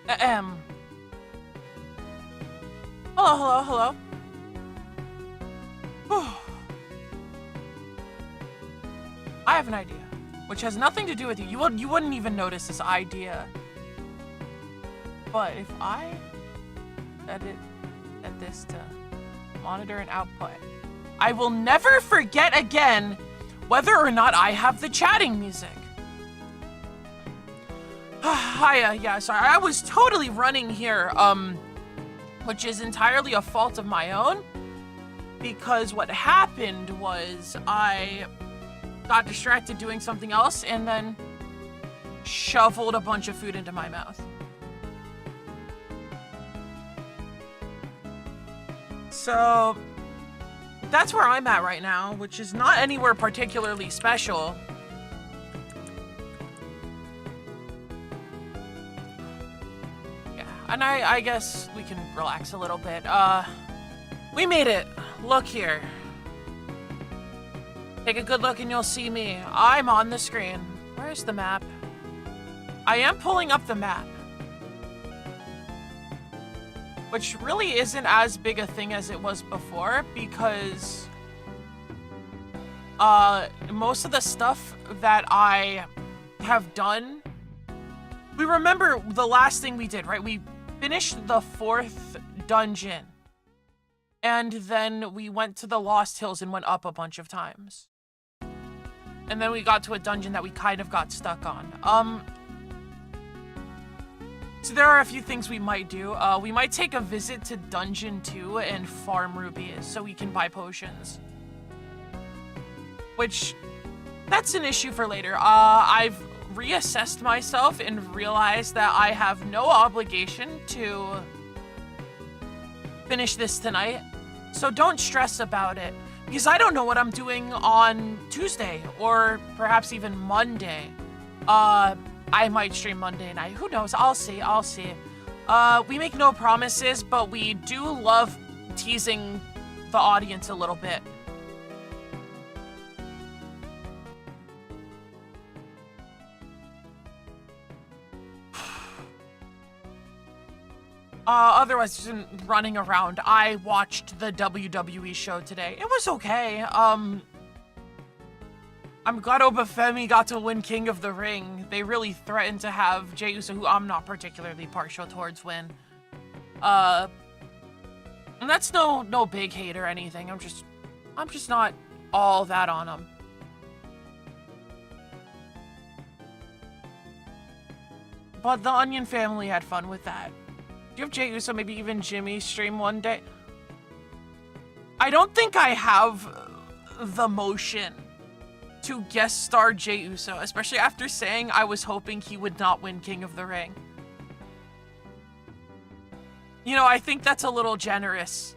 Ahem. Hello, hello, hello. I have an idea, which has nothing to do with you. You wouldn't even notice this idea. But if I edit this to monitor and output, I will never forget again whether or not I have the chatting music. Hi, yeah, sorry, I was totally running here, which is entirely a fault of my own, because what happened was I got distracted doing something else and then shoveled a bunch of food into my mouth. So that's where I'm at right now, which is not anywhere particularly special. Yeah, and I guess we can relax a little bit. We made it. Look here. Take a good look and you'll see me. I'm on the screen. Where's the map? I am pulling up the map, which really isn't as big a thing as it was before, because most of the stuff that I have done, we remember the last thing we did, right? We finished the 4th dungeon, and then we went to the Lost Hills and went up a bunch of times. And then we got to a dungeon that we kind of got stuck on. So there are a few things we might do. We might take a visit to Dungeon 2 and farm rubies so we can buy potions. Which, that's an issue for later. I've reassessed myself and realized that I have no obligation to finish this tonight. So don't stress about it, because I don't know what I'm doing on Tuesday or perhaps even Monday. I might stream Monday night. Who knows? I'll see. We make no promises, but we do love teasing the audience a little bit. Otherwise, just running around. I watched the WWE show today. It was okay. I'm glad Obafemi got to win King of the Ring. They really threatened to have Jey Uso, who I'm not particularly partial towards, win. And that's no big hate or anything. I'm just not all that on him. But the Onion family had fun with that. Do you have Jey Uso, maybe even Jimmy, stream one day? I don't think I have the motion to guest star Jey Uso, especially after saying I was hoping he would not win King of the Ring. You know, I think that's a little generous.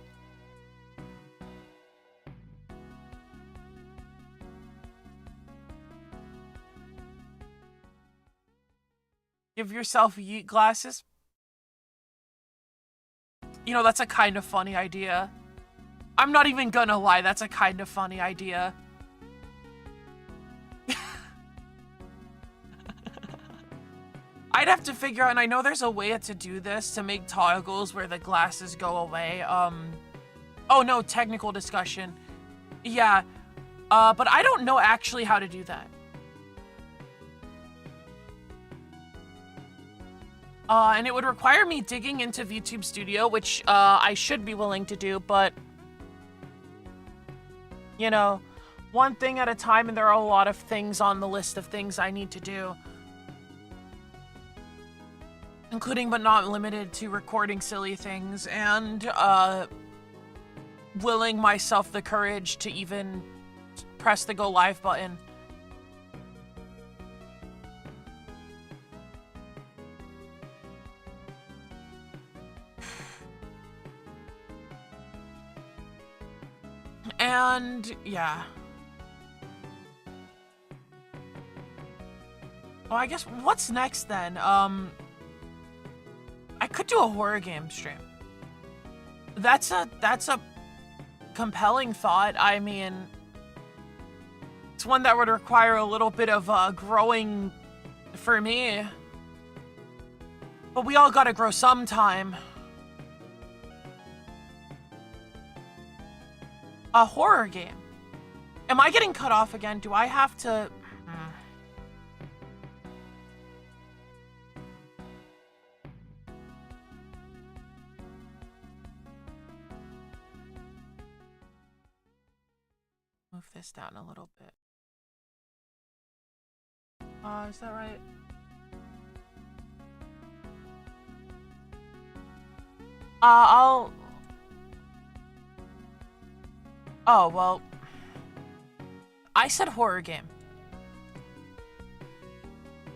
Give yourself yeet glasses. You know, that's a kind of funny idea. I'm not even gonna lie, that's a kind of funny idea. I'd have to figure out, and I know there's a way to do this, to make toggles where the glasses go away. Oh no, technical discussion. Yeah, but I don't know actually how to do that. And it would require me digging into VTube Studio, which I should be willing to do, but you know, one thing at a time, and there are a lot of things on the list of things I need to do. Including but not limited to recording silly things and willing myself the courage to even press the go live button. And yeah. Well, I guess what's next then? I could do a horror game stream. That's a compelling thought. I mean, it's one that would require a little bit of growing for me. But we all gotta grow sometime. A horror game. Am I getting cut off again? Do I have to... Move this down a little bit. Is that right? I'll... Oh, well... I said horror game.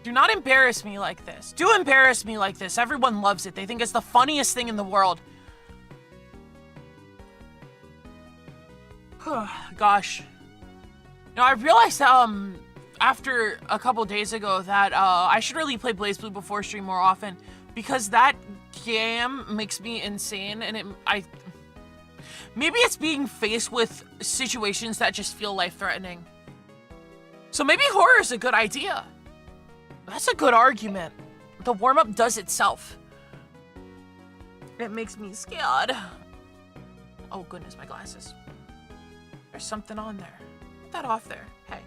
Do not embarrass me like this. Do embarrass me like this. Everyone loves it. They think it's the funniest thing in the world. Gosh. Now, I realized, after a couple days ago that, I should really play BlazBlue before stream more often, because that game makes me insane, and maybe it's being faced with situations that just feel life-threatening. So maybe horror is a good idea. That's a good argument. The warm-up does itself. It makes me scared. Oh goodness, my glasses. There's something on there. Put that off there. Hey.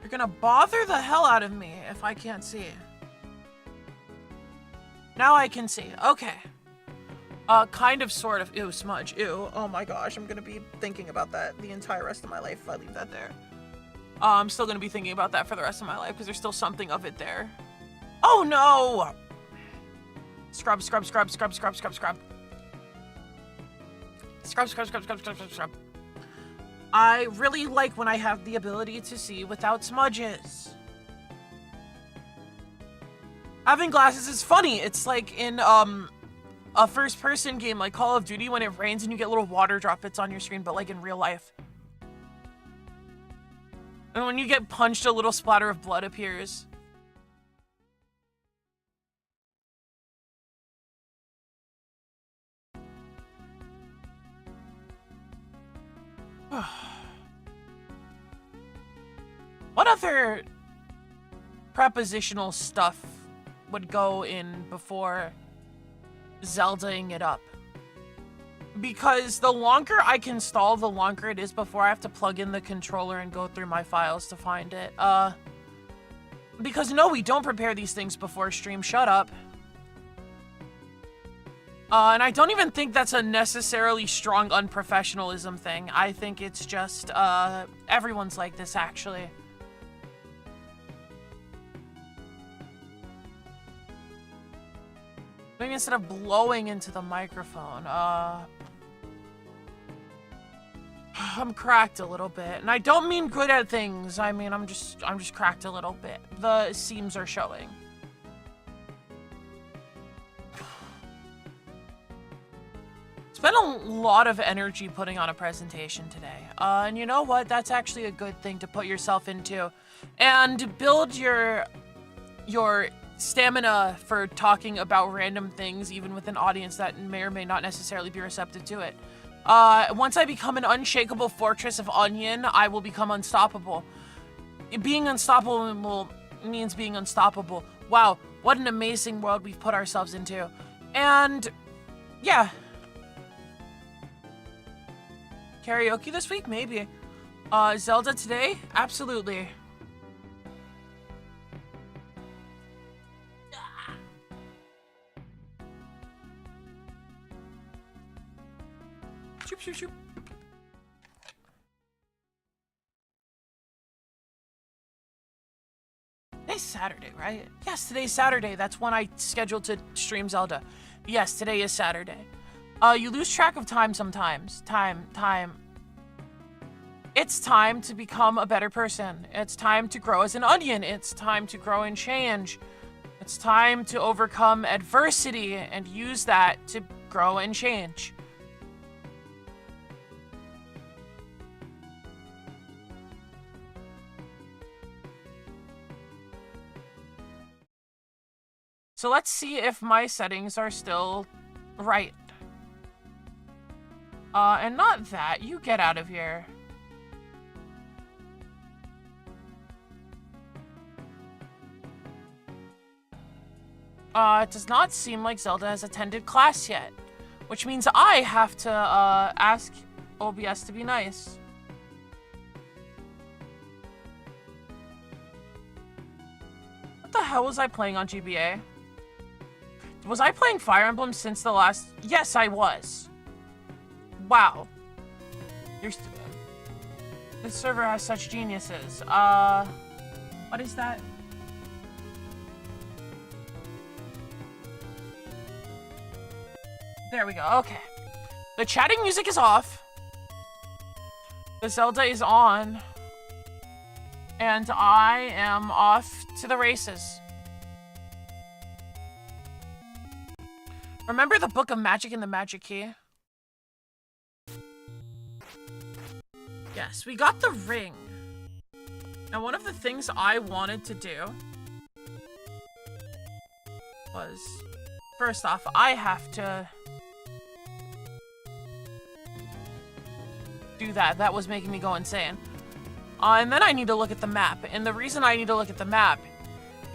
You're gonna bother the hell out of me if I can't see. Now I can see. Okay. Kind of, sort of. Ew, smudge. Ew. Oh my gosh, I'm gonna be thinking about that the entire rest of my life if I leave that there. I'm still gonna be thinking about that for the rest of my life because there's still something of it there. Oh no! Scrub, scrub, scrub, scrub, scrub, scrub, scrub. Scrub, scrub, scrub, scrub, scrub, scrub, scrub. I really like when I have the ability to see without smudges. Having glasses is funny. It's like in, a first-person game like Call of Duty when it rains and you get little water droplets on your screen, but like in real life. And when you get punched, a little splatter of blood appears. What other prepositional stuff would go in before Zeldaing it up? Because the longer I can stall, the longer it is before I have to plug in the controller and go through my files to find it. Because no, we don't prepare these things before stream. Shut up. And I don't even think that's a necessarily strong unprofessionalism thing. I think it's just, everyone's like this, actually. Maybe instead of blowing into the microphone, I'm cracked a little bit. And I don't mean good at things. I mean, I'm just cracked a little bit. The seams are showing. Spent a lot of energy putting on a presentation today. And you know what? That's actually a good thing to put yourself into. And build your stamina for talking about random things, even with an audience that may or may not necessarily be receptive to it. Once I become an unshakable fortress of onion, I will become unstoppable. Being unstoppable means being unstoppable. Wow, what an amazing world we've put ourselves into. And, yeah. Karaoke this week? Maybe. Zelda today? Absolutely. Shoop, shoop, shoop. Today's Saturday, right? Yes, today's Saturday. That's when I scheduled to stream Zelda. Yes, today is Saturday. You lose track of time sometimes. Time. It's time to become a better person. It's time to grow as an onion. It's time to grow and change. It's time to overcome adversity and use that to grow and change. So let's see if my settings are still right. And not that. You get out of here. It does not seem like Zelda has attended class yet, which means I have to ask OBS to be nice. What the hell was I playing on GBA? Was I playing Fire Emblem since the last... Yes, I was. Wow. This server has such geniuses. What is that? There we go. Okay. The chatting music is off. The Zelda is on. And I am off to the races. Remember the Book of Magic and the Magic Key? Yes, we got the ring. Now, one of the things I wanted to do was, first off, I have to do that. That was making me go insane. And then I need to look at the map. And the reason I need to look at the map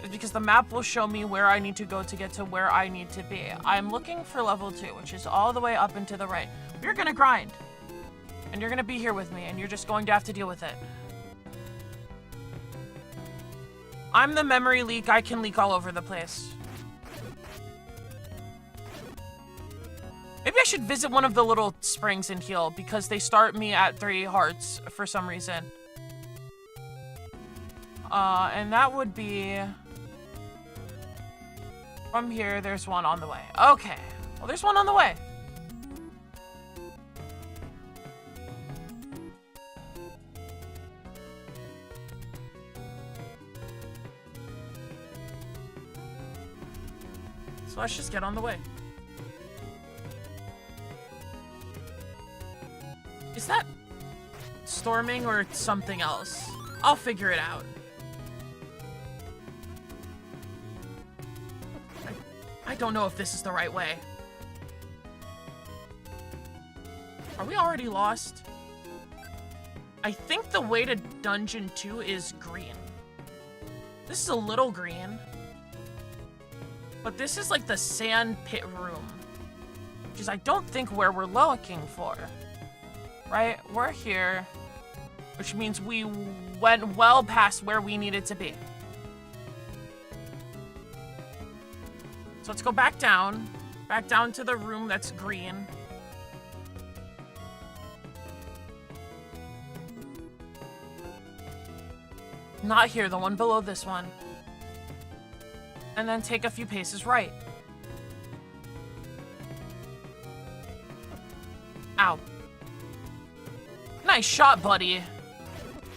is because the map will show me where I need to go to get to where I need to be. I'm looking for level 2, which is all the way up and to the right. We're gonna grind. And you're gonna be here with me, and you're just going to have to deal with it. I'm the memory leak. I can leak all over the place. Maybe I should visit one of the little springs and heal, because they start me at 3 hearts for some reason. And that would be... From here, there's one on the way. Okay. Well, there's one on the way. So let's just get on the way. Is that storming or something else? I'll figure it out. I don't know if this is the right way. Are we already lost? I think the way to Dungeon 2 is green. This is a little green. But this is like the sand pit room. Which is, I don't think, where we're looking for. Right? We're here. Which means we went well past where we needed to be. So let's go back down. Back down to the room that's green. Not here, the one below this one. And then take a few paces right. Ow. Nice shot, buddy.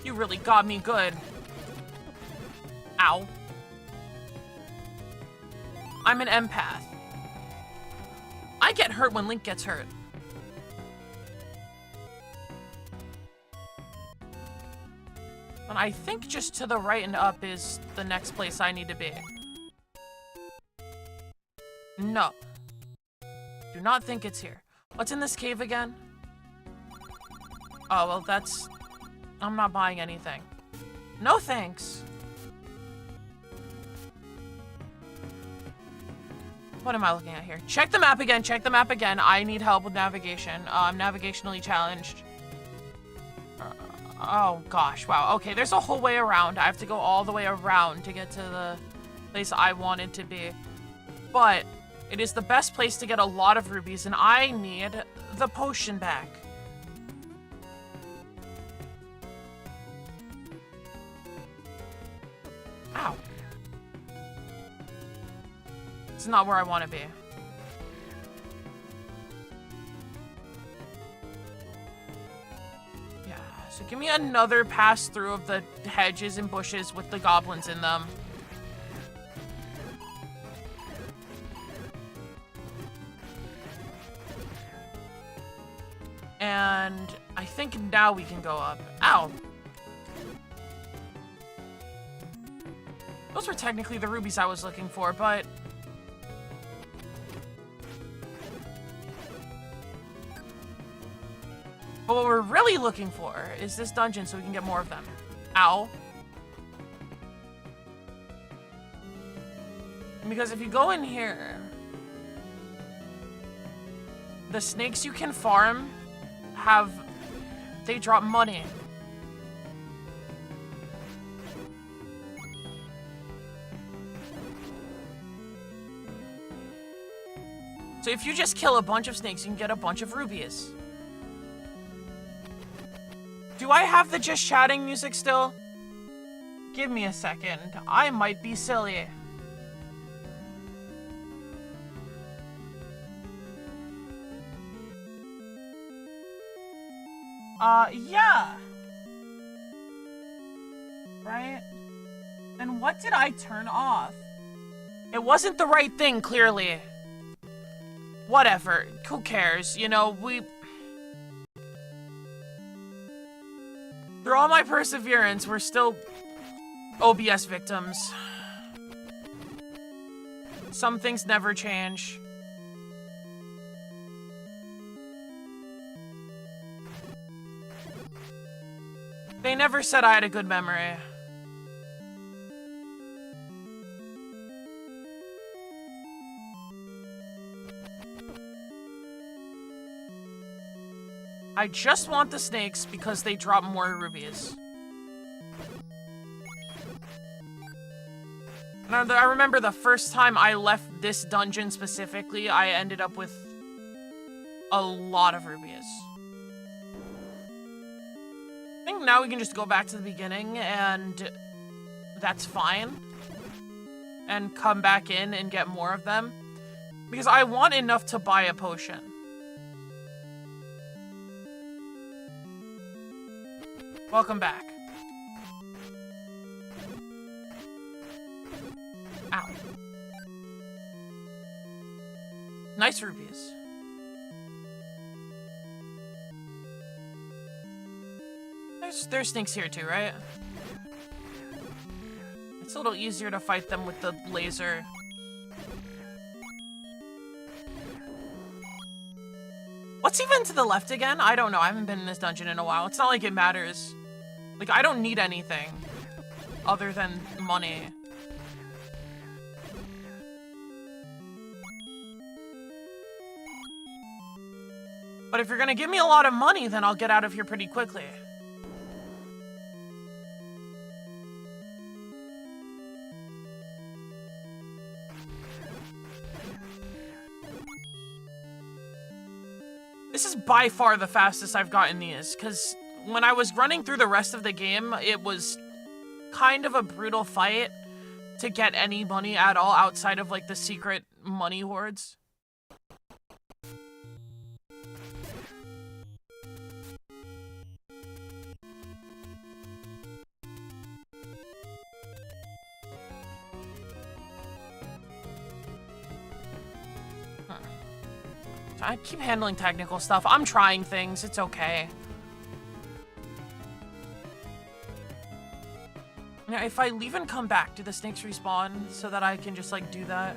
You really got me good. Ow. I'm an empath. I get hurt when Link gets hurt. And I think just to the right and up is the next place I need to be. No. Do not think it's here. What's in this cave again? Oh, well, that's... I'm not buying anything. No thanks. What am I looking at here? Check the map again. Check the map again. I need help with navigation. I'm navigationally challenged. Oh, gosh. Wow. Okay, there's a whole way around. I have to go all the way around to get to the place I wanted to be. But it is the best place to get a lot of rubies, and I need the potion back. Ow. It's not where I want to be. Yeah, so give me another pass through of the hedges and bushes with the goblins in them. And I think now we can go up. Ow! Those were technically the rubies I was looking for, but... But what we're really looking for is this dungeon so we can get more of them. Ow. Because if you go in here, the snakes you can farm they drop money. So if you just kill a bunch of snakes, you can get a bunch of rubies. Do I have the just chatting music still? Give me a second. I might be silly. Yeah. Right? And what did I turn off? It wasn't the right thing, clearly. Whatever. Who cares? You know, through all my perseverance, we're still OBS victims. Some things never change. They never said I had a good memory. I just want the snakes because they drop more rubies. And I remember the first time I left this dungeon specifically, I ended up with a lot of rubies. I think now we can just go back to the beginning and that's fine. And come back in and get more of them. Because I want enough to buy a potion. Welcome back. Ow. Nice rubies. There's snakes here too, right? It's a little easier to fight them with the laser. What's even to the left again? I don't know. I haven't been in this dungeon in a while. It's not like it matters. Like, I don't need anything other than money. But if you're gonna give me a lot of money, then I'll get out of here pretty quickly. This is by far the fastest I've gotten these, because when I was running through the rest of the game, it was kind of a brutal fight to get any money at all outside of, like, the secret money hoards. I keep handling technical stuff. I'm trying things. It's okay. Now, if I leave and come back, do the snakes respawn so that I can just, like, do that?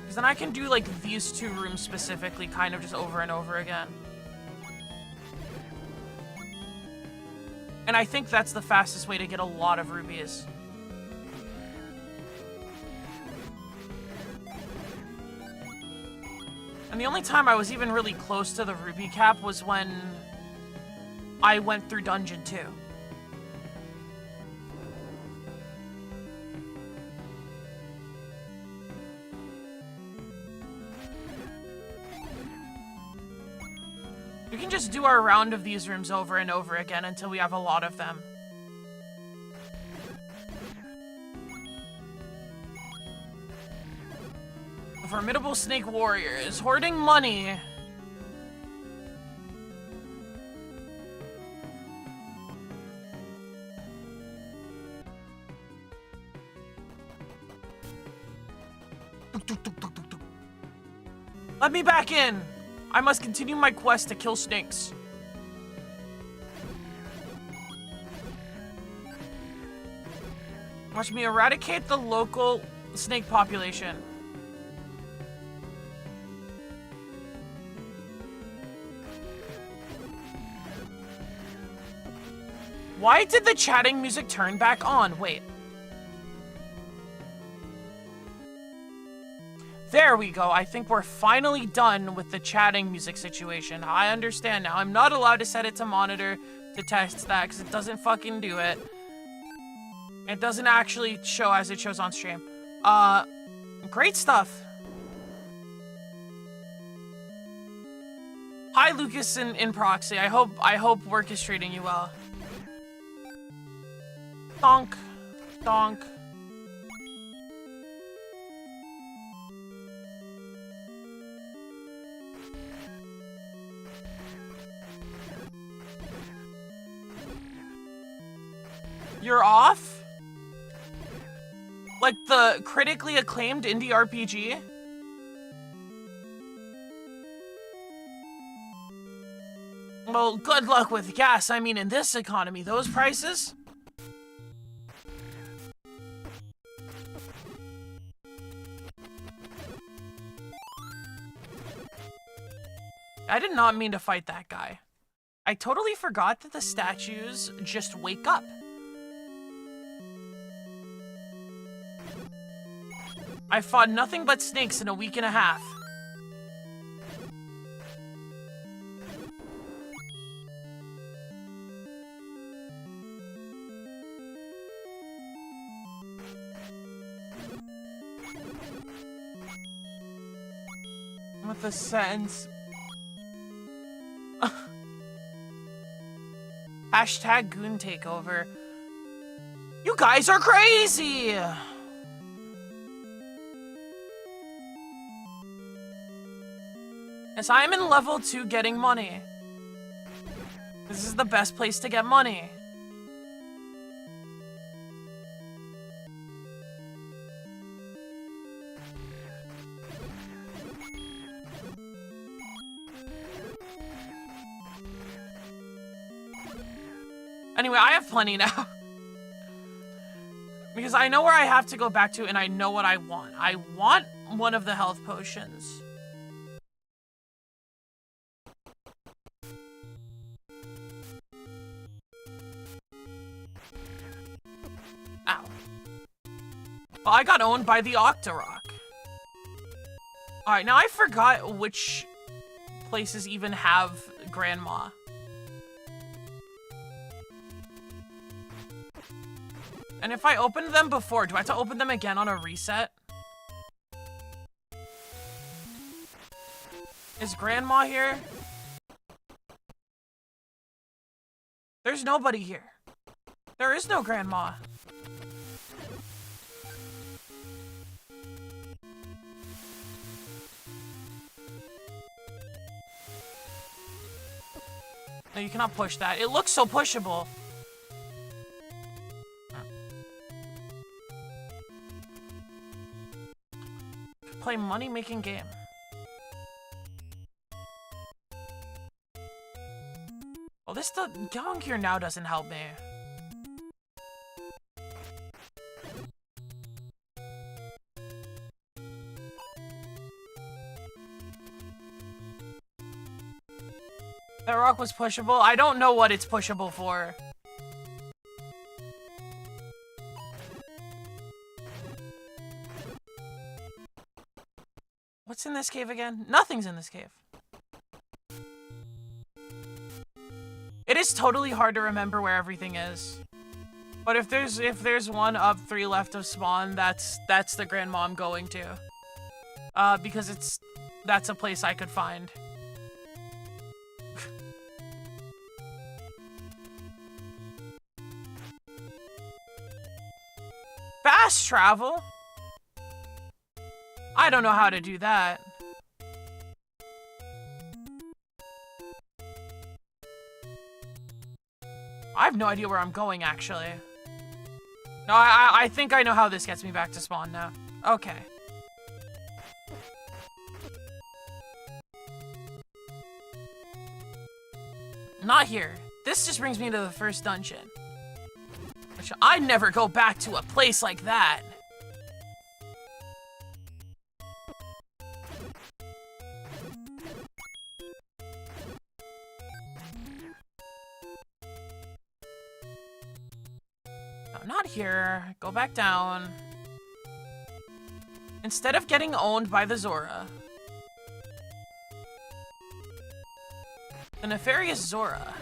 Because then I can do, like, these two rooms specifically kind of just over and over again. And I think that's the fastest way to get a lot of rubies. And the only time I was even really close to the ruby cap was when I went through Dungeon 2. We can just do our round of these rooms over and over again until we have a lot of them. Formidable snake warriors hoarding money. Let me back in. I must continue my quest to kill snakes. Watch me eradicate the local snake population. Why did the chatting music turn back on? Wait. There we go. I think we're finally done with the chatting music situation. I understand now. I'm not allowed to set it to monitor to test that because it doesn't fucking do it. It doesn't actually show as it shows on stream. Great stuff. Hi, Lucas in Proxy. I hope work is treating you well. Donk. Donk. You're off? Like the critically acclaimed indie RPG? Well, good luck with gas. I mean, in this economy, those prices? I did not mean to fight that guy. I totally forgot that the statues just wake up. I fought nothing but snakes in a week and a half. With a sentence. Hashtag goon takeover. You guys are crazy! Yes, I'm in level 2 getting money. This is the best place to get money. Anyway, I have plenty now. Because I know where I have to go back to and I know what I want. I want one of the health potions. Ow. Well, I got owned by the Octorok. Alright, now I forgot which places even have Grandma. And if I opened them before, do I have to open them again on a reset? Is Grandma here? There's nobody here. There is no Grandma. No, you cannot push that. It looks so pushable. Play money-making game. Well, going here now doesn't help me. That rock was pushable? I don't know what it's pushable for. What's in this cave again? Nothing's in this cave. It is totally hard to remember where everything is. But if there's one up, 3 left of spawn, that's the Grandma I'm going to. Because that's a place I could find. Fast travel? I don't know how to do that. I have no idea where I'm going, actually. No, I think I know how this gets me back to spawn now. Okay. Not here. This just brings me to the first dungeon. Which I'd never go back to a place like that. No, not here. Go back down. Instead of getting owned by the Zora, the nefarious Zora,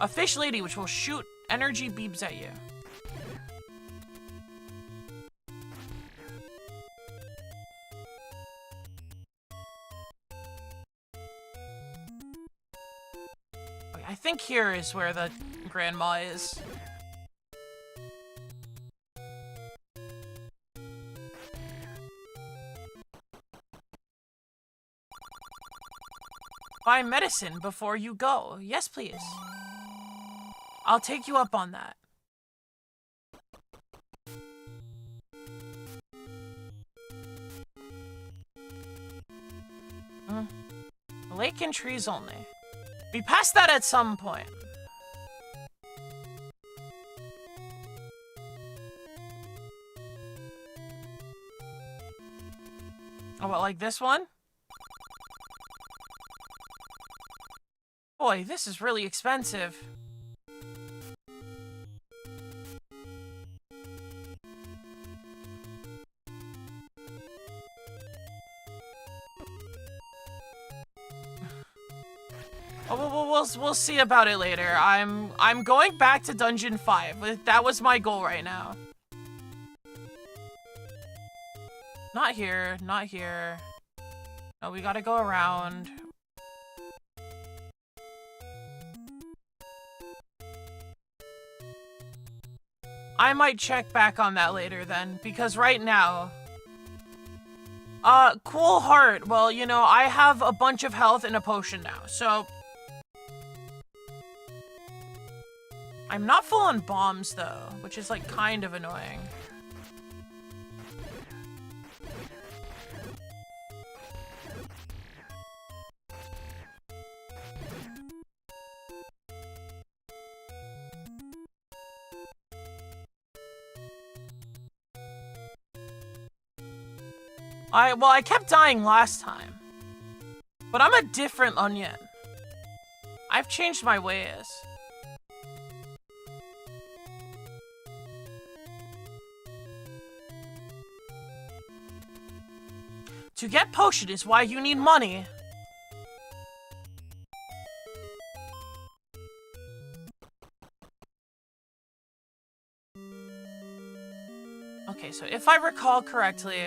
a fish lady which will shoot energy beams at you. Okay, I think here is where the grandma is. Buy medicine before you go. Yes, please. I'll take you up on that. Lake and trees only. We passed that at some point. Oh, what, like this one? Boy, this is really expensive. Oh, we'll see about it later. I'm going back to Dungeon 5. That was my goal right now. Not here, not here. No, we gotta go around. I might check back on that later then, because right now... cool heart. Well, you know, I have a bunch of health and a potion now, so... I'm not full on bombs, though, which is, like, kind of annoying. Well, I kept dying last time. But I'm a different onion. I've changed my ways. To get potion is why you need money. Okay, so if I recall correctly...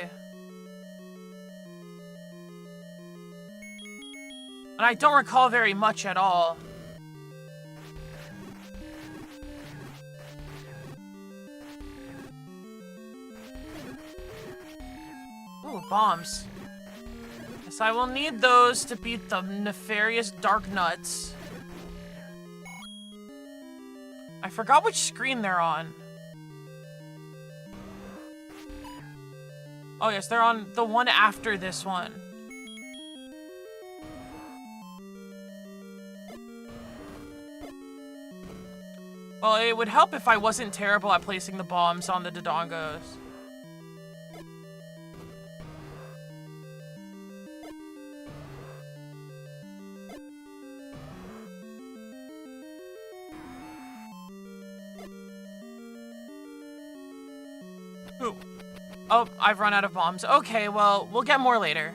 And I don't recall very much at all. Ooh, bombs. Yes, I will need those to beat the nefarious dark nuts. I forgot which screen they're on. Oh yes, they're on the one after this one. Well, it would help if I wasn't terrible at placing the bombs on the Dodongos. Ooh. Oh, I've run out of bombs. Okay, well, we'll get more later.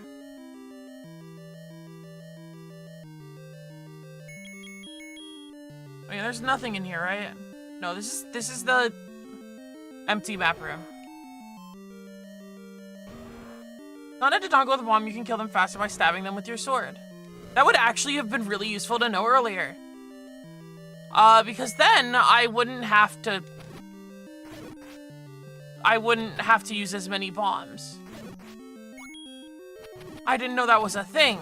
I mean, there's nothing in here, right? No, this is the empty map room. Not a Dodongo with a bomb, you can kill them faster by stabbing them with your sword. That would actually have been really useful to know earlier. Because then I wouldn't have to use as many bombs. I didn't know that was a thing.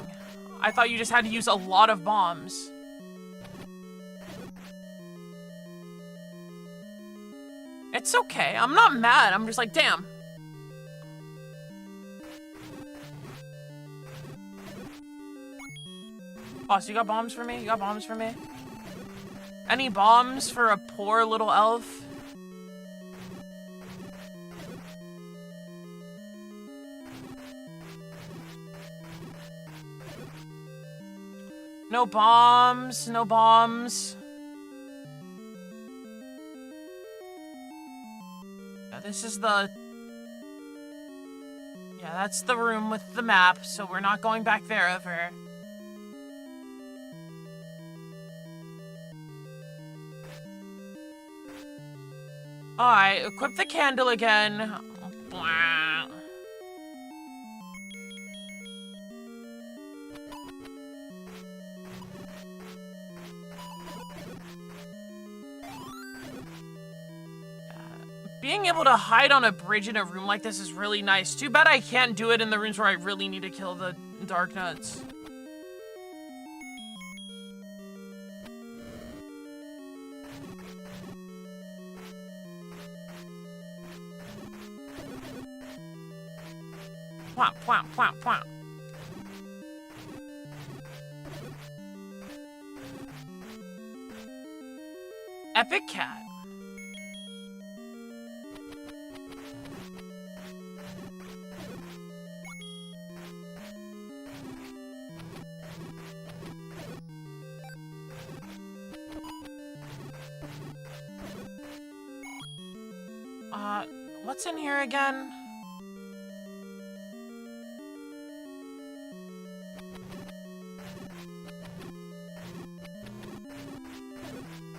I thought you just had to use a lot of bombs. It's okay. I'm not mad. I'm just like, damn. Boss, you got bombs for me? You got bombs for me? Any bombs for a poor little elf? No bombs. No bombs. This is the... Yeah, that's the room with the map, so we're not going back there ever. Alright, equip the candle again. Being able to hide on a bridge in a room like this is really nice. Too bad I can't do it in the rooms where I really need to kill the dark nuts. Whomp, whomp, whomp, whomp. Epic cat. What's in here again?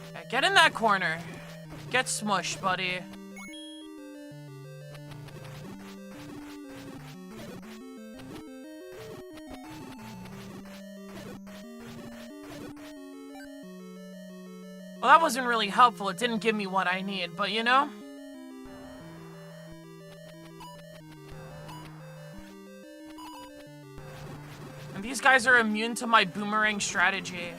Okay, get in that corner. Get smushed, buddy. Well, that wasn't really helpful. It didn't give me what I need, but you know? And these guys are immune to my boomerang strategy.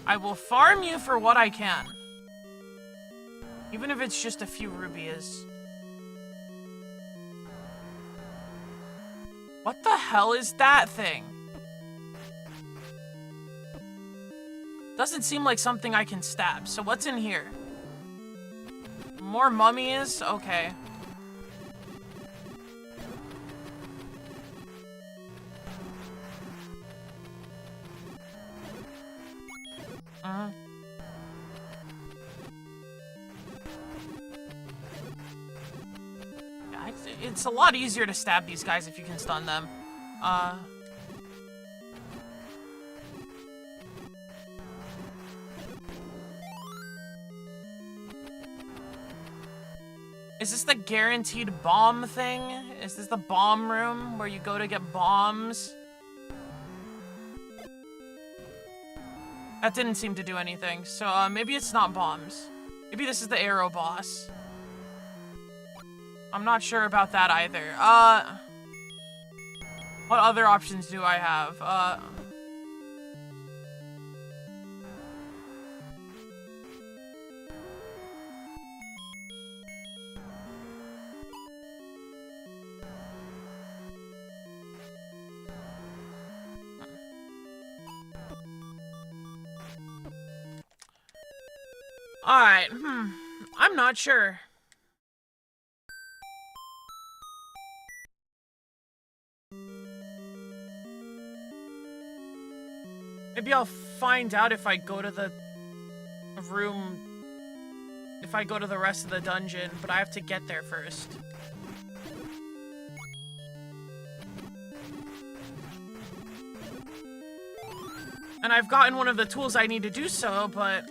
I will farm you for what I can. Even if it's just a few rubies. What the hell is that thing? Doesn't seem like something I can stab. So what's in here? More mummies? Okay. Yeah, it's a lot easier to stab these guys if you can stun them. Is this the guaranteed bomb thing? Is this the bomb room where you go to get bombs? That didn't seem to do anything, so maybe it's not bombs. Maybe this is the arrow boss. I'm not sure about that either. What other options do I have? Alright, I'm not sure. Maybe I'll find out if I go to the room, if I go to the rest of the dungeon, but I have to get there first. And I've gotten one of the tools I need to do so, but...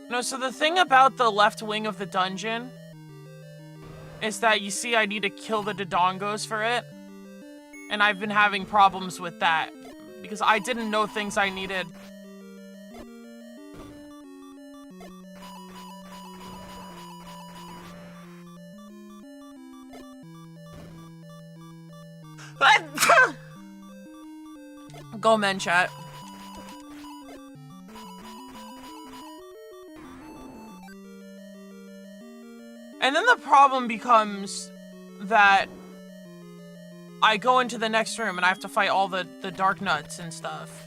No, so the thing about the left wing of the dungeon is that, you see, I need to kill the Dodongos for it. And I've been having problems with that, because I didn't know things I needed. Go, men, chat. And then the problem becomes that I go into the next room and I have to fight all the dark nuts and stuff.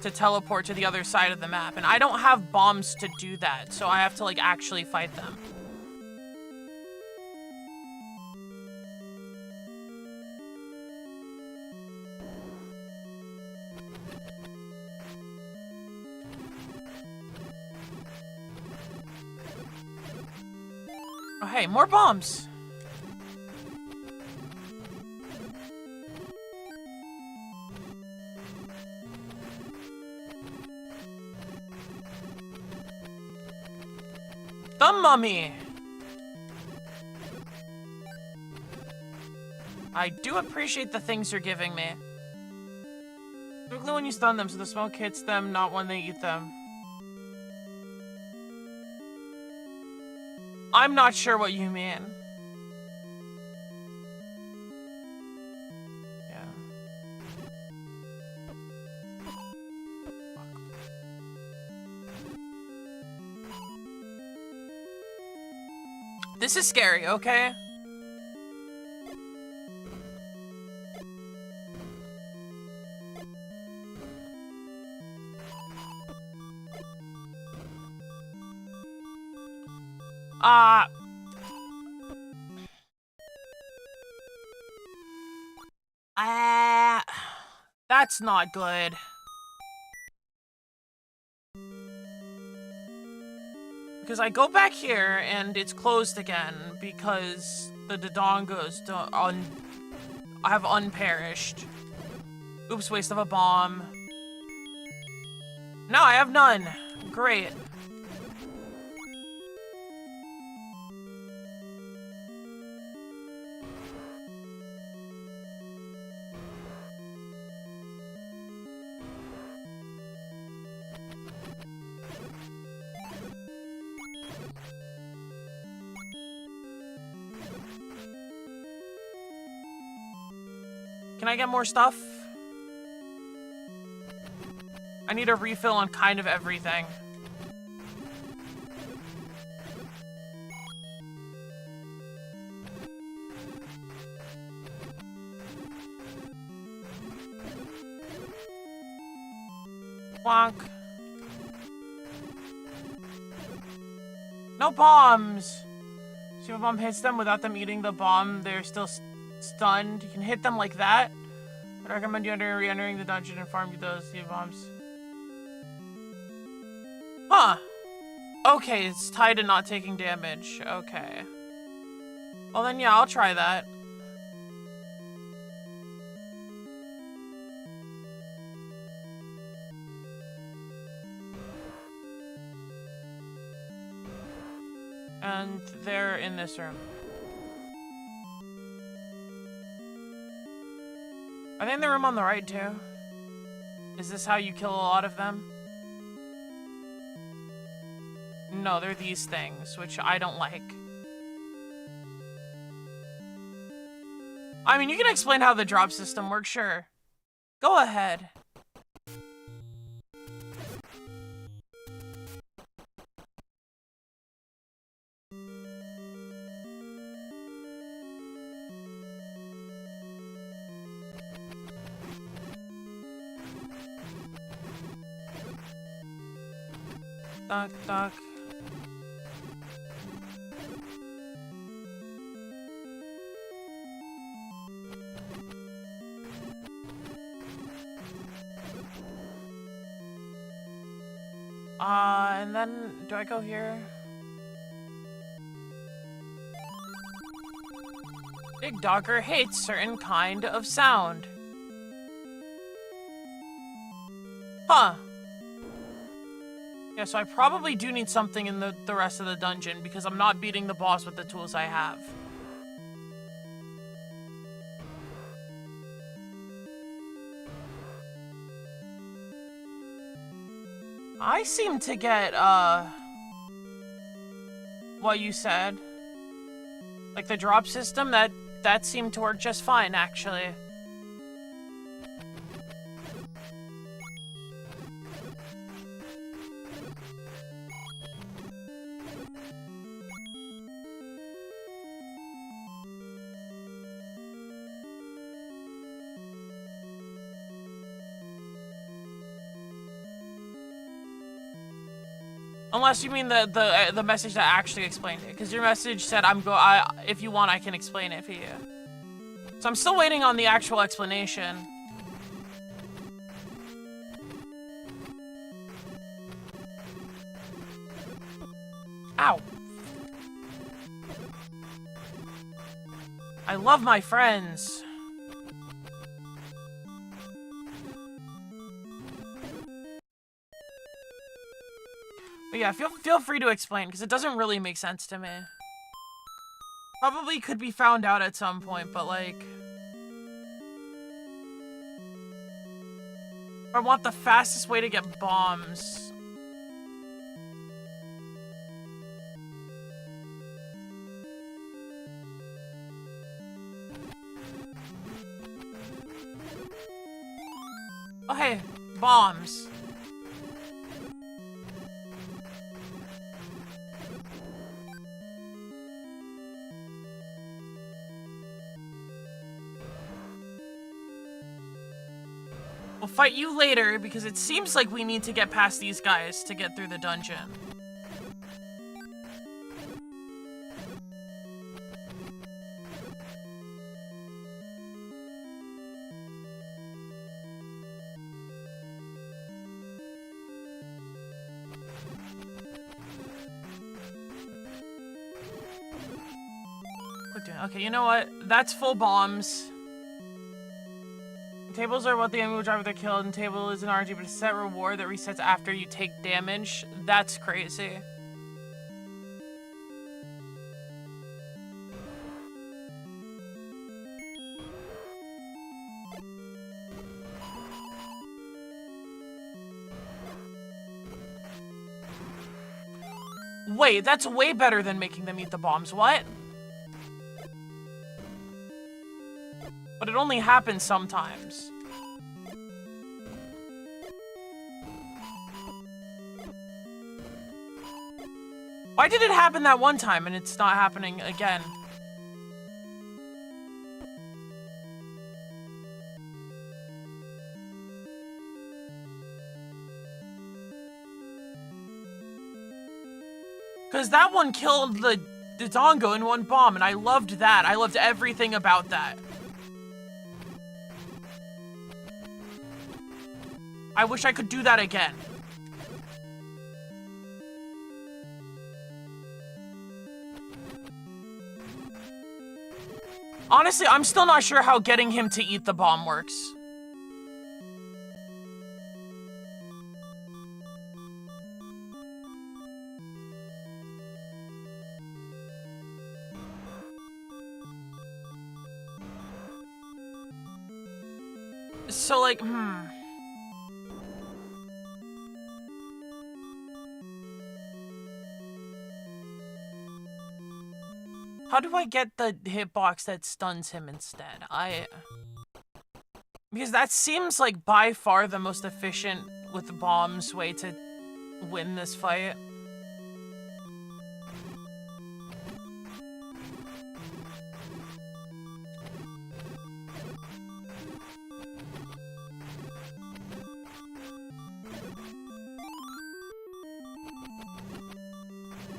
to teleport to the other side of the map. And I don't have bombs to do that, so I have to, like, actually fight them. Oh, hey, more bombs! The mummy! I do appreciate the things you're giving me. Typically when you stun them, so the smoke hits them, not when they eat them. I'm not sure what you mean. Yeah. This is scary, okay? That's not good. Because I go back here and it's closed again because the Dodongos have unperished. Oops, waste of a bomb. No, I have none. Great. Can I get more stuff? I need a refill on kind of everything. Wonk. No bombs! See if a bomb hits them without them eating the bomb, they're still stunned. You can hit them like that. I recommend you re-entering the dungeon and farm those bombs. Huh. Okay, it's tied to not taking damage. Okay. Well then, yeah, I'll try that. And they're in this room. Are they in the room on the right, too? Is this how you kill a lot of them? No, they're these things, which I don't like. I mean, you can explain how the drop system works, sure. Go ahead. Duck, duck. And then, do I go here? Big Dogger hates certain kind of sound. Huh. Yeah, so I probably do need something in the rest of the dungeon because I'm not beating the boss with the tools I have. I seem to get, what you said. Like the drop system, that seemed to work just fine, actually. Unless you mean the message that actually explained it, because your message said if you want I can explain it for you. So I'm still waiting on the actual explanation. Ow. I love my friends. But yeah, feel free to explain, because it doesn't really make sense to me. Probably could be found out at some point, but like... I want the fastest way to get bombs. Oh hey, bombs. We'll fight you later, because it seems like we need to get past these guys to get through the dungeon. Okay, you know what? That's full bombs. Tables are what the enemy will drive if they're killed, and table is an RNG, but a set reward that resets after you take damage. That's crazy. Wait, that's way better than making them eat the bombs. What? But it only happens sometimes. Why did it happen that one time and it's not happening again? Because that one killed the Dongo in one bomb, and I loved that. I loved everything about that. I wish I could do that again. Honestly, I'm still not sure how getting him to eat the bomb works. So, like, How do I get the hitbox that stuns him instead? Because that seems like by far the most efficient with the bombs way to win this fight.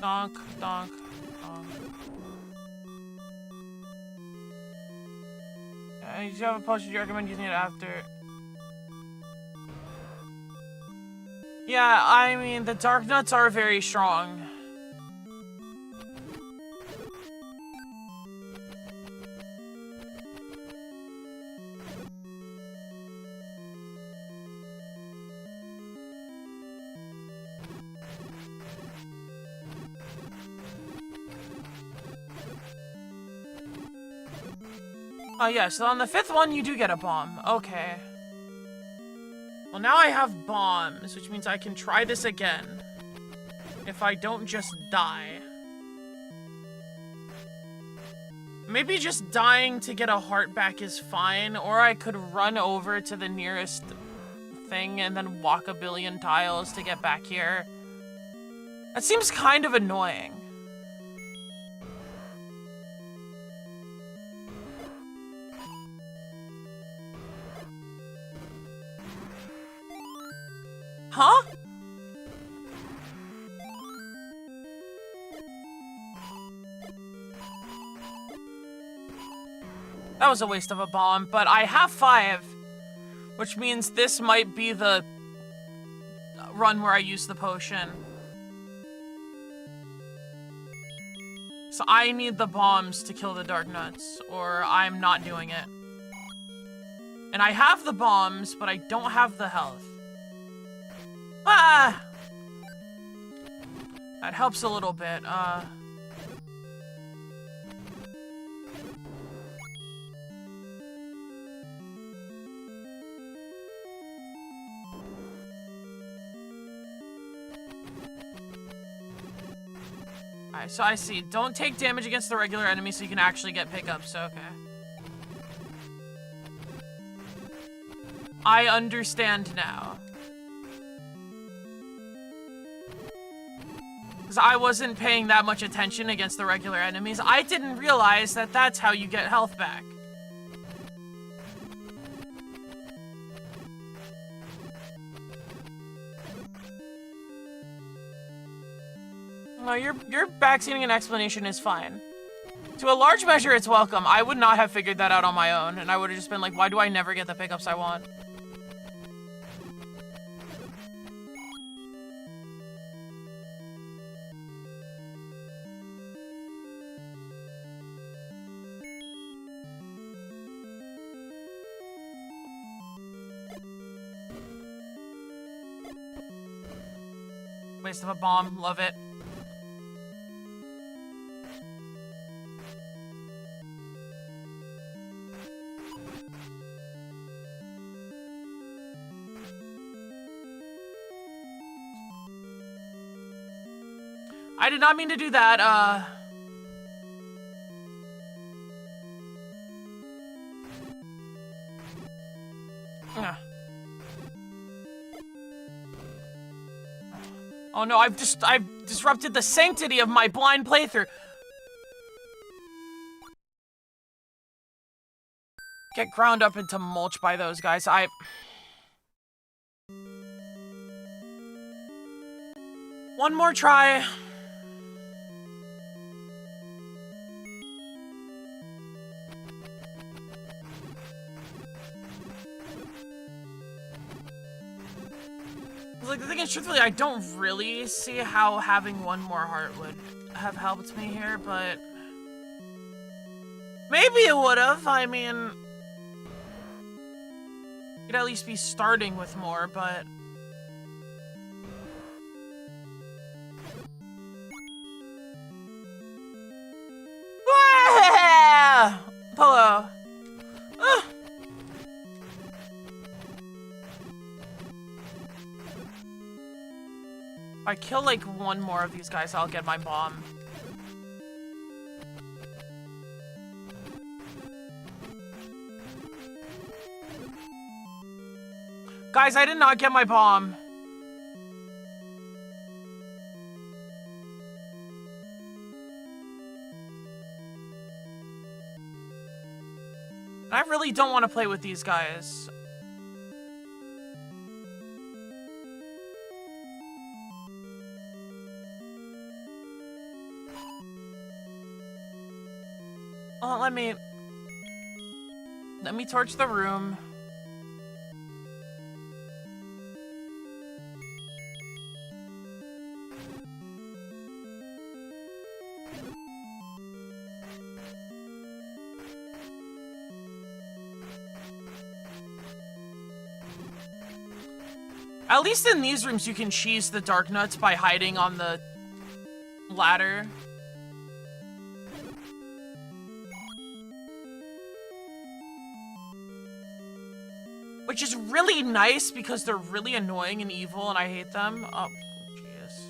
Donk, donk, donk. You have a potion, you recommend using it after. Yeah, I mean, the dark nuts are very strong. Oh yeah, so on the 5th one, you do get a bomb. Okay. Well, now I have bombs, which means I can try this again. If I don't just die. Maybe just dying to get a heart back is fine, or I could run over to the nearest thing and then walk a billion tiles to get back here. That seems kind of annoying. Huh? That was a waste of a bomb, but I have 5, which means this might be the run where I use the potion. So I need the bombs to kill the Dark Nuts, or I'm not doing it. And I have the bombs, but I don't have the health. Ah! That helps a little bit. Alright, so I see. Don't take damage against the regular enemy so you can actually get pickups, okay. I understand now. Because I wasn't paying that much attention against the regular enemies. I didn't realize that that's how you get health back. No, your backseating an explanation is fine. To a large measure, it's welcome. I would not have figured that out on my own, and I would have just been like, why do I never get the pickups I want? Waste of a bomb. Love it. I did not mean to do that, Oh no, I've disrupted the sanctity of my blind playthrough. Get ground up into mulch by those guys. One more try. Like, the thing is, truthfully, I don't really see how having one more heart would have helped me here, but maybe it would have. I mean, you'd at least be starting with more, but hello. If I kill, like, one more of these guys, I'll get my bomb. Guys, I did not get my bomb. I really don't want to play with these guys. Oh, let me torch the room. At least in these rooms, you can cheese the Dark Nuts by hiding on the ladder. Which is really nice because they're really annoying and evil and I hate them. Oh, jeez.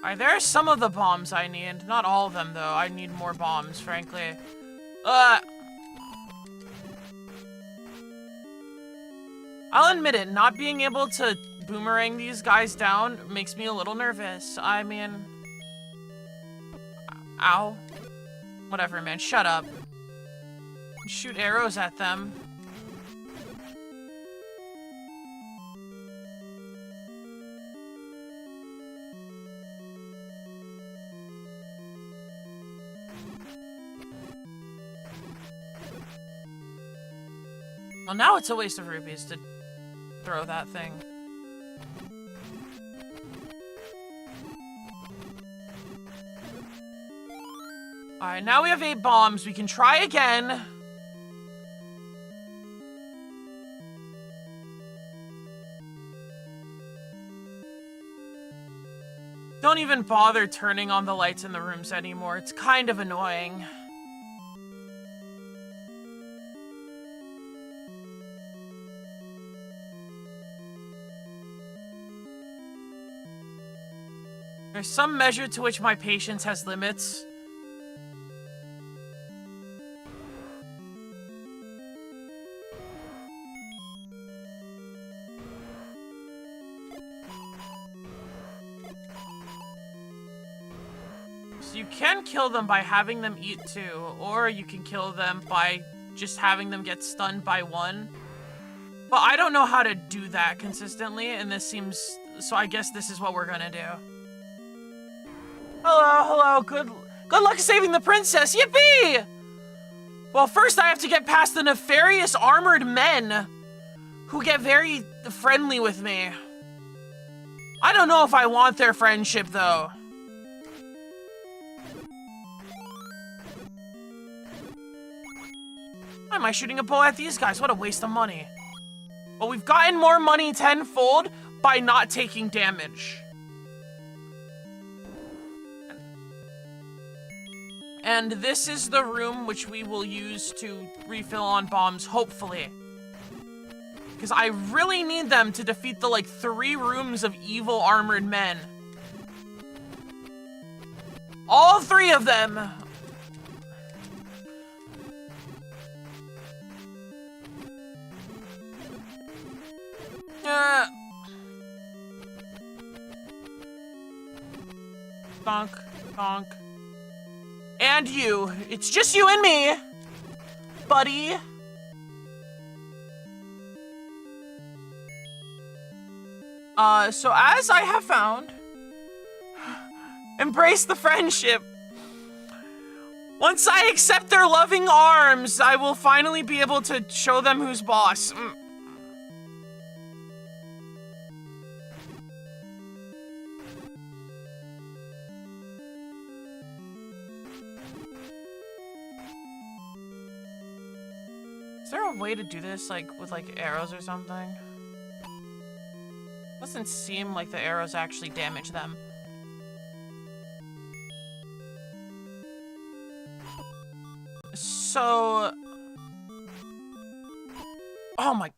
Alright, there are some of the bombs I need. Not all of them, though. I need more bombs, frankly. I'll admit it, not being able to boomerang these guys down makes me a little nervous. I mean... Ow. Whatever, man. Shut up. Shoot arrows at them. Well, now it's a waste of rupees to throw that thing. Alright, now we have 8 bombs. We can try again. Don't even bother turning on the lights in the rooms anymore. It's kind of annoying. There's some measure to which my patience has limits. So you can kill them by having them eat 2, or you can kill them by just having them get stunned by 1. But I don't know how to do that consistently, and this seems... So I guess this is what we're gonna do. Hello, good luck saving the princess, yippee! Well, first I have to get past the nefarious armored men who get very friendly with me. I don't know if I want their friendship, though. Why am I shooting a bow at these guys? What a waste of money. Well, we've gotten more money tenfold by not taking damage. And this is the room which we will use to refill on bombs, hopefully. Because I really need them to defeat the, 3 rooms of evil armored men. All 3 of them! Bonk, bonk. And you. It's just you and me, buddy. So as I have found, embrace the friendship. Once I accept their loving arms, I will finally be able to show them who's boss. Is there a way to do this, with, arrows or something? Doesn't seem like the arrows actually damage them. So... Oh my...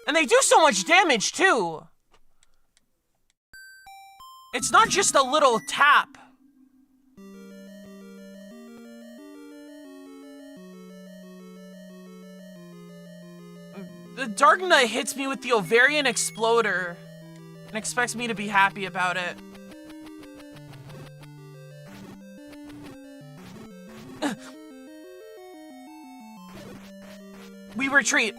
And they do so much damage, too! It's not just a little tap. The Dark Knight hits me with the Ovarian Exploder and expects me to be happy about it. We retreat.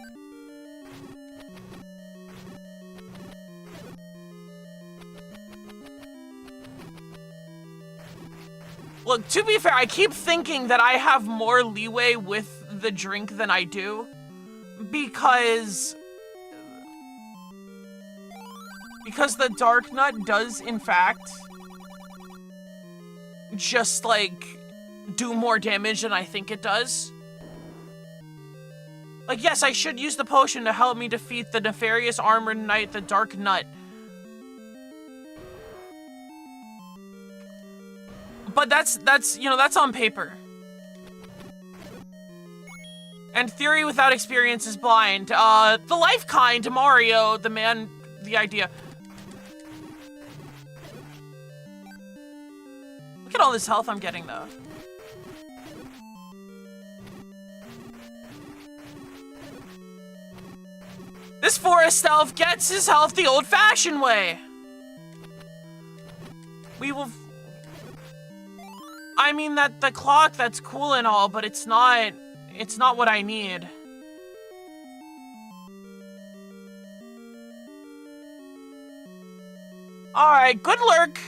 Look, to be fair, I keep thinking that I have more leeway with the drink than I do. Because the Dark Nut does, in fact, just, do more damage than I think it does. Yes, I should use the potion to help me defeat the nefarious armored knight, the Dark Nut. But that's on paper. And theory without experience is blind. The life kind, Mario, the man, the idea. Look at all this health I'm getting, though. This forest elf gets his health the old-fashioned way. We will... I mean, the clock, that's cool and all, but it's not what I need. Alright, good lurk.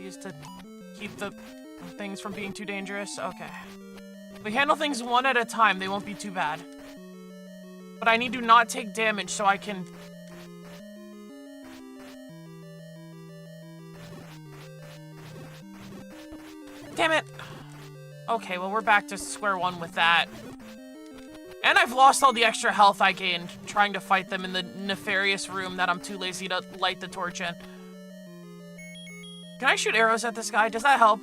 these to keep the things from being too dangerous. Okay. We handle things one at a time, they won't be too bad. But I need to not take damage so I can... Damn it! Okay, well we're back to square one with that. And I've lost all the extra health I gained trying to fight them in the nefarious room that I'm too lazy to light the torch in. Can I shoot arrows at this guy? Does that help?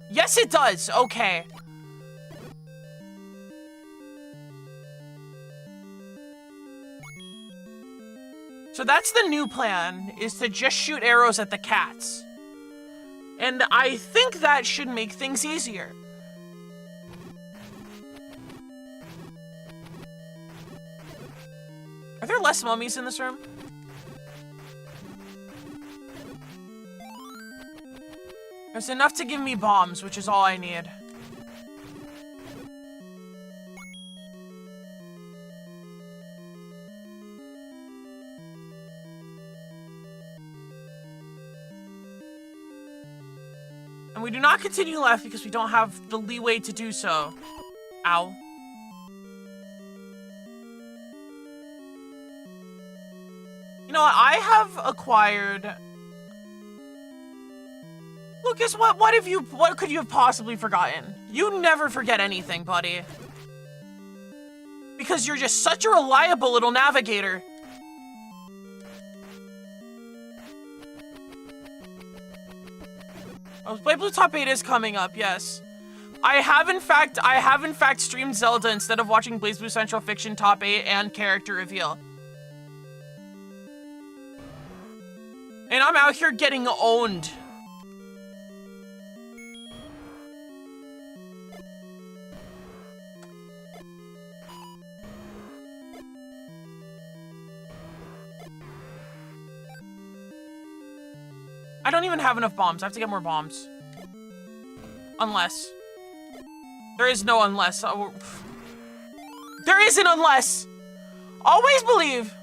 Yes, it does! Okay. So that's the new plan, is to just shoot arrows at the cats. And I think that should make things easier. Are there less mummies in this room? There's enough to give me bombs, which is all I need. And we do not continue left because we don't have the leeway to do so. Ow. You know what? I have acquired... Lucas, what could you have possibly forgotten? You never forget anything, buddy. Because you're just such a reliable little navigator. Oh, Play Blue Top 8 is coming up, yes. I have in fact streamed Zelda instead of watching BlazBlue Central Fiction Top 8 and Character Reveal. And I'm out here getting owned. I don't even have enough bombs. I have to get more bombs. Unless. There is no unless. Oh, there is an unless! Always believe!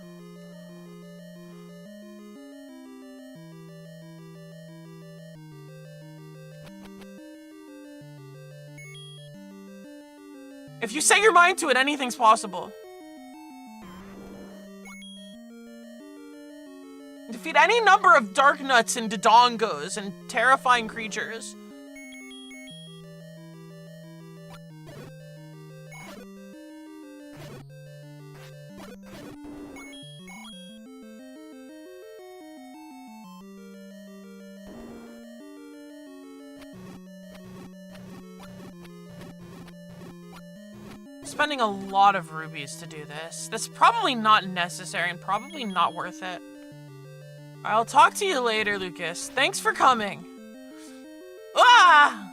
If you set your mind to it, anything's possible. Defeat any number of dark nuts and dodongos and terrifying creatures. Spending a lot of rubies to do this. That's probably not necessary and probably not worth it. I'll talk to you later, Lucas. Thanks for coming. Ah!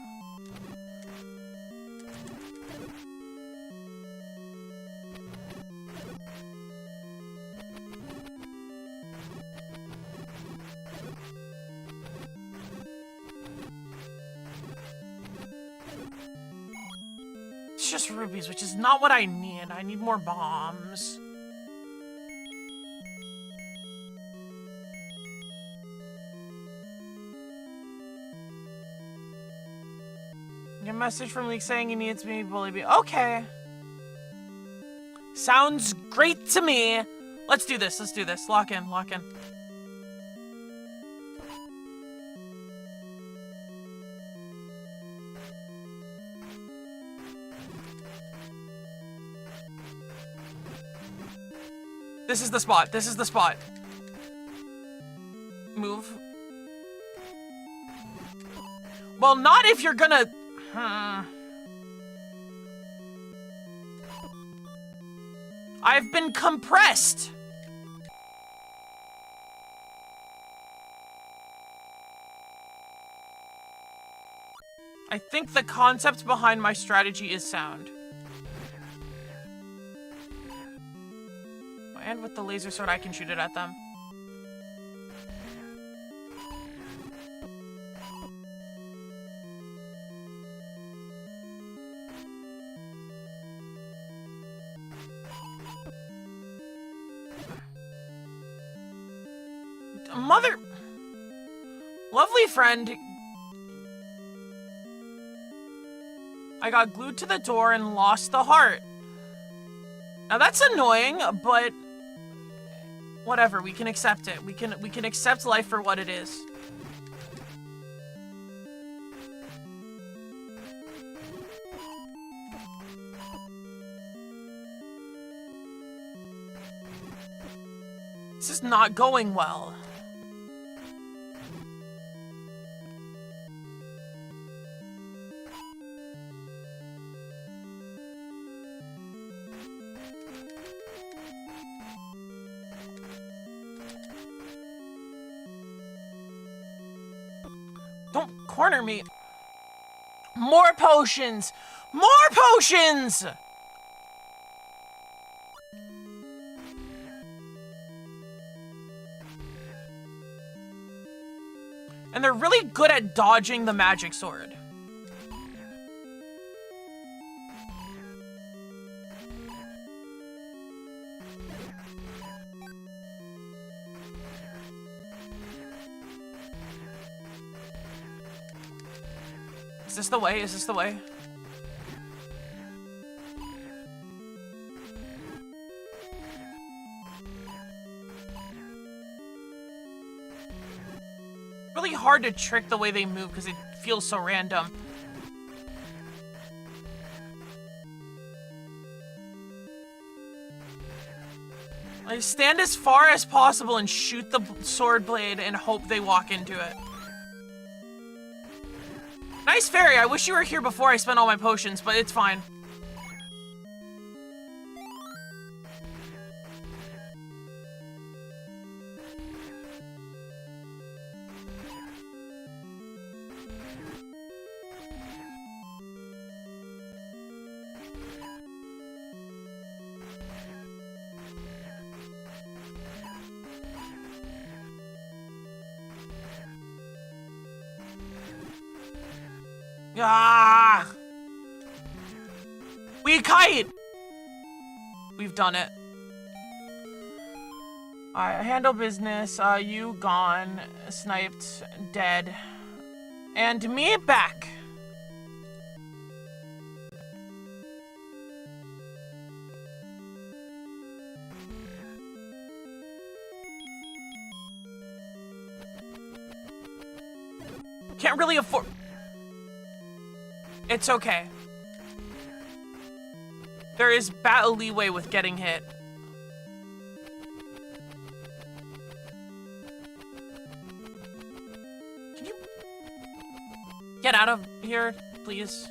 It's just rubies, which is not what I need. I need more bombs. A message from Leek saying he needs me, bully me. Okay. Sounds great to me. Let's do this. Let's do this. Lock in. Lock in. This is the spot. This is the spot. Move. Well, not if you're gonna... I've been compressed. I think the concept behind my strategy is sound. And with the laser sword, I can shoot it at them. Mother... Lovely friend, I got glued to the door and lost the heart. Now that's annoying, but whatever, we can accept it. We can accept life for what it is. This is not going well. Don't corner me. More potions! More potions! And they're really good at dodging the magic sword. Is this the way? Is this the way? Really hard to trick the way they move because it feels so random. I stand as far as possible and shoot the sword blade and hope they walk into it. Nice fairy, I wish you were here before I spent all my potions, but it's fine. Ah! We kite! We've done it. Alright, handle business. You gone, sniped, dead. And me back. Can't really afford... It's okay. There is battle leeway with getting hit. Can you get out of here, please?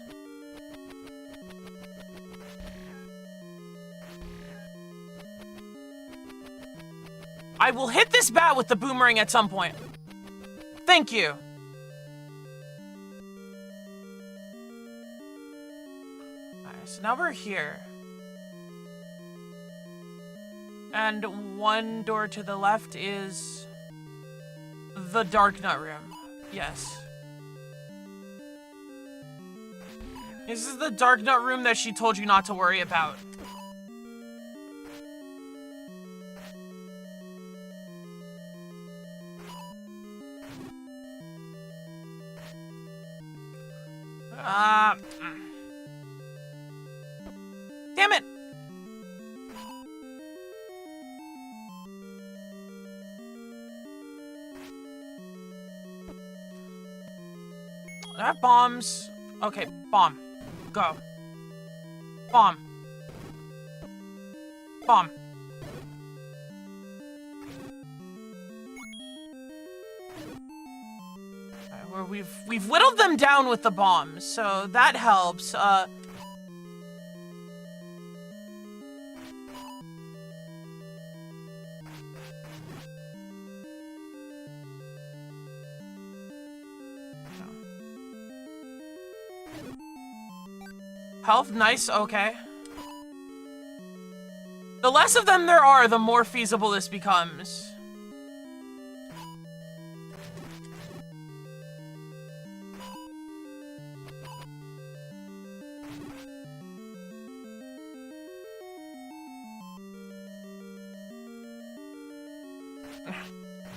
I will hit this bat with the boomerang at some point. Thank you. So now we're here. And one door to the left is the Dark Nut Room. Yes. This is the Dark Nut Room that she told you not to worry about. Damn it! I have bombs. Okay, bomb. Go. Bomb. Bomb. Alright, we've whittled them down with the bombs, so that helps. Health, nice, okay. The less of them there are, the more feasible this becomes.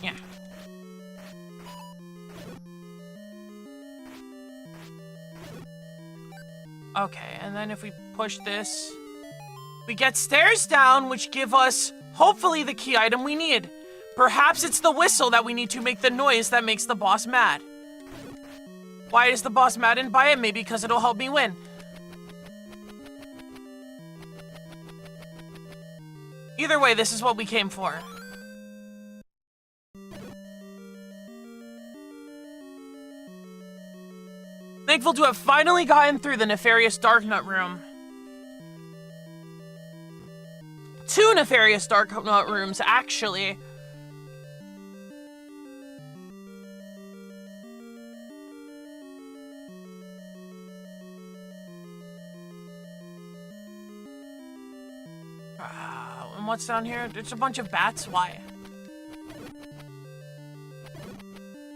Yeah. Okay, and then if we push this, we get stairs down, which give us, hopefully, the key item we need. Perhaps it's the whistle that we need to make the noise that makes the boss mad. Why is the boss mad and buy it? Maybe because it'll help me win. Either way, this is what we came for. Thankful to have finally gotten through the nefarious Dark Nut room. 2 nefarious Dark Nut rooms, actually. And what's down here? There's a bunch of bats. Why?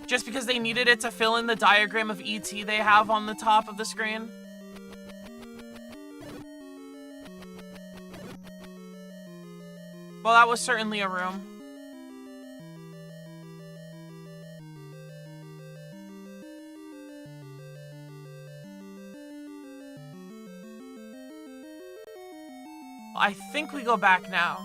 Just because they needed it to fill in the diagram of E.T. they have on the top of the screen? Well, that was certainly a room. I think we go back now.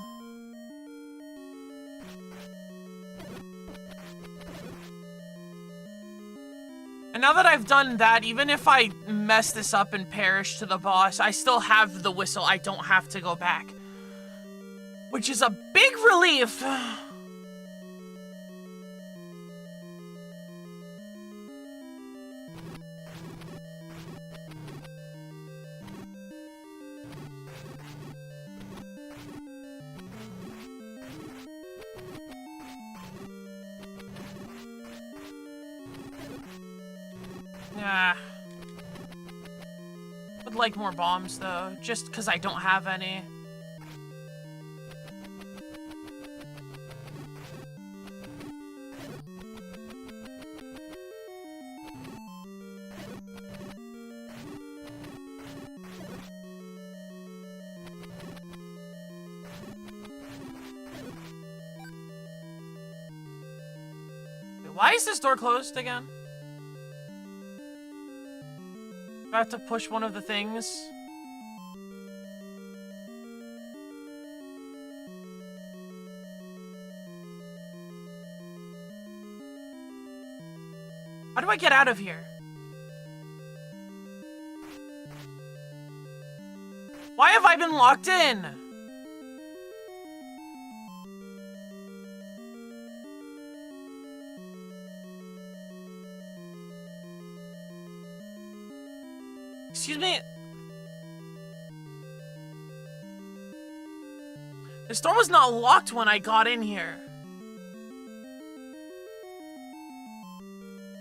And now that I've done that, even if I mess this up and perish to the boss, I still have the whistle. I don't have to go back. Which is a big relief. Yeah. Would like more bombs, though, just because I don't have any. Why is this door closed again? I have to push one of the things. How do I get out of here? Why have I been locked in? Excuse me? This door was not locked when I got in here.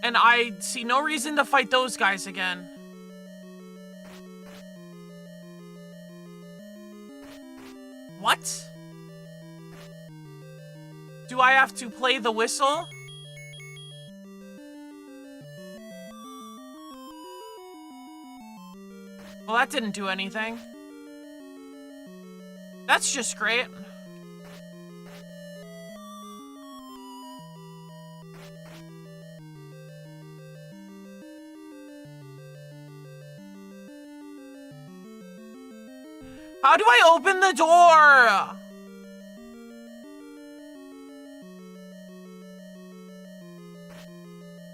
And I see no reason to fight those guys again. What? Do I have to play the whistle? Well, that didn't do anything. That's just great. How do I open the door?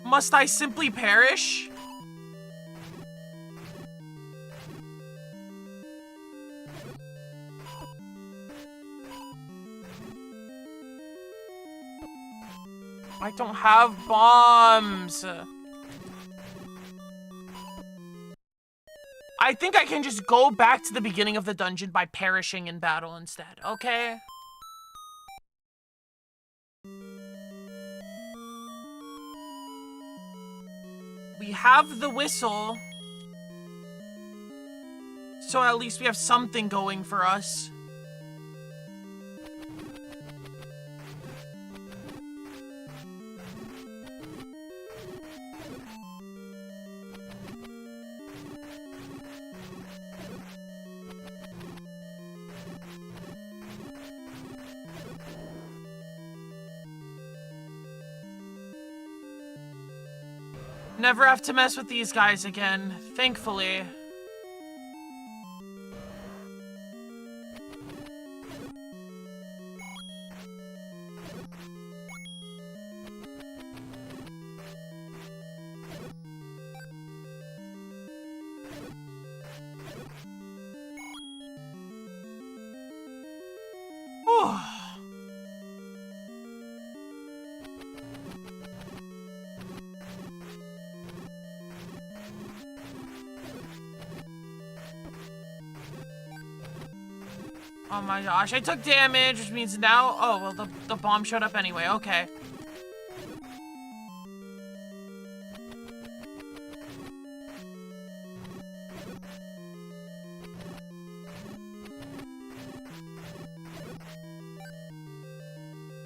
Must I simply perish? I don't have bombs. I think I can just go back to the beginning of the dungeon by perishing in battle instead, okay? We have the whistle. So at least we have something going for us. Never have to mess with these guys again, thankfully. Oh my gosh, I took damage, which means now... Oh, well, the bomb showed up anyway. Okay.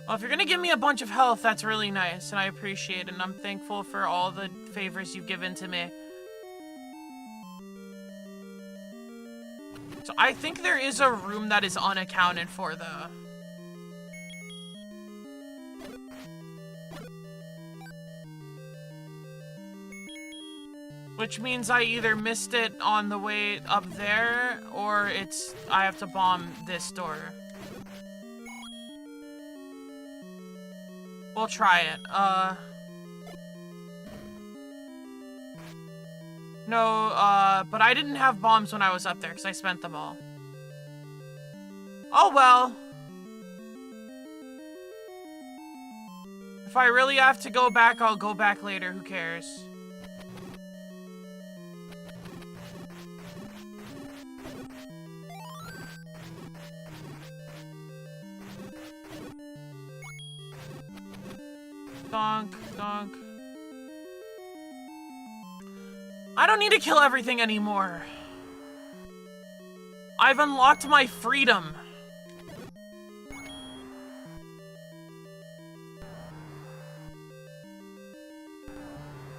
Well, if you're gonna give me a bunch of health, that's really nice, and I appreciate it, and I'm thankful for all the favors you've given to me. So I think there is a room that is unaccounted for, though. Which means I either missed it on the way up there, or I have to bomb this door. We'll try it. No, but I didn't have bombs when I was up there because I spent them all. Oh well. If I really have to go back, I'll go back later. Who cares? Donk, donk. I don't need to kill everything anymore. I've unlocked my freedom.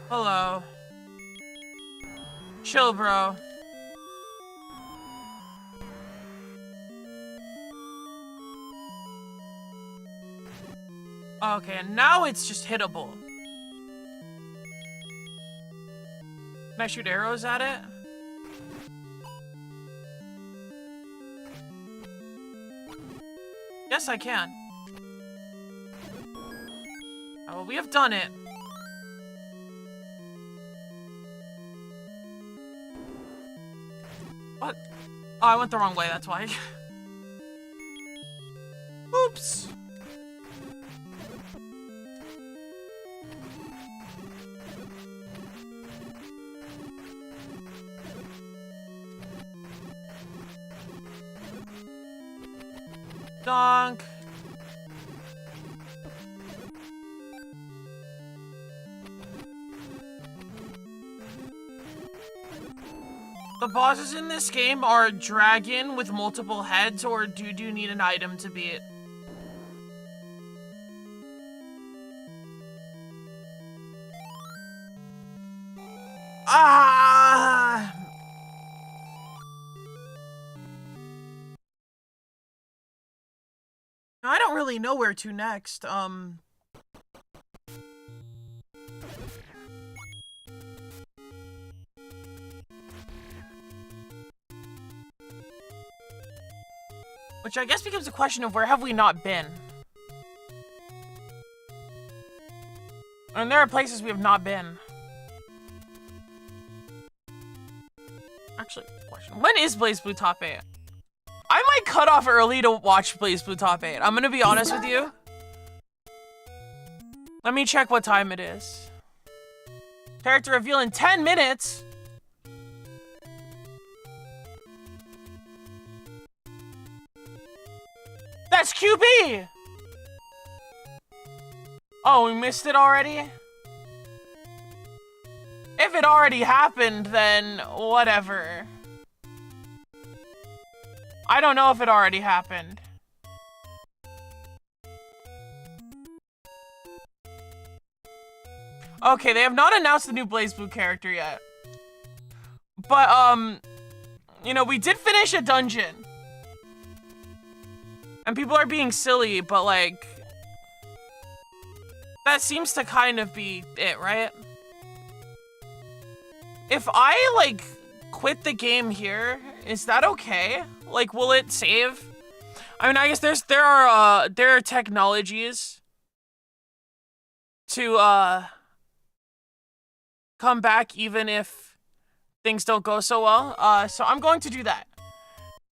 Hello. Chill, bro. Okay, and now it's just hittable. Can I shoot arrows at it? Yes, I can. Oh, well, we have done it. What? Oh, I went the wrong way, that's why. Oops. Donk. The bosses in this game are a dragon with multiple heads, or do you need an item to beat? Ah! I don't really know where to next. Which I guess becomes a question of where have we not been? And there are places we have not been. Actually, question. When is BlazBlue Top 8? I might cut off early to watch BlazBlue Top 8. I'm gonna be honest with you. Let me check what time it is. Character reveal in 10 minutes? That's QB! Oh, we missed it already? If it already happened, then whatever. I don't know if it already happened. Okay, they have not announced the new BlazBlue character yet. But, you know, we did finish a dungeon. And people are being silly, but, like, that seems to kind of be it, right? If I, like, quit the game here, is that okay? Like, will it save? I mean, I guess there are technologies to, come back even if things don't go so well. So I'm going to do that.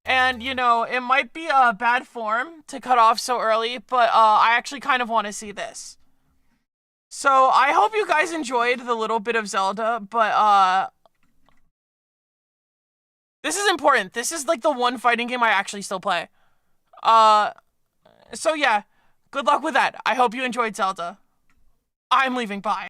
And, you know, it might be a bad form to cut off so early, but I actually kind of want to see this. So I hope you guys enjoyed the little bit of Zelda, but this is important. This is like the one fighting game I actually still play. So yeah, good luck with that. I hope you enjoyed Zelda. I'm leaving. Bye.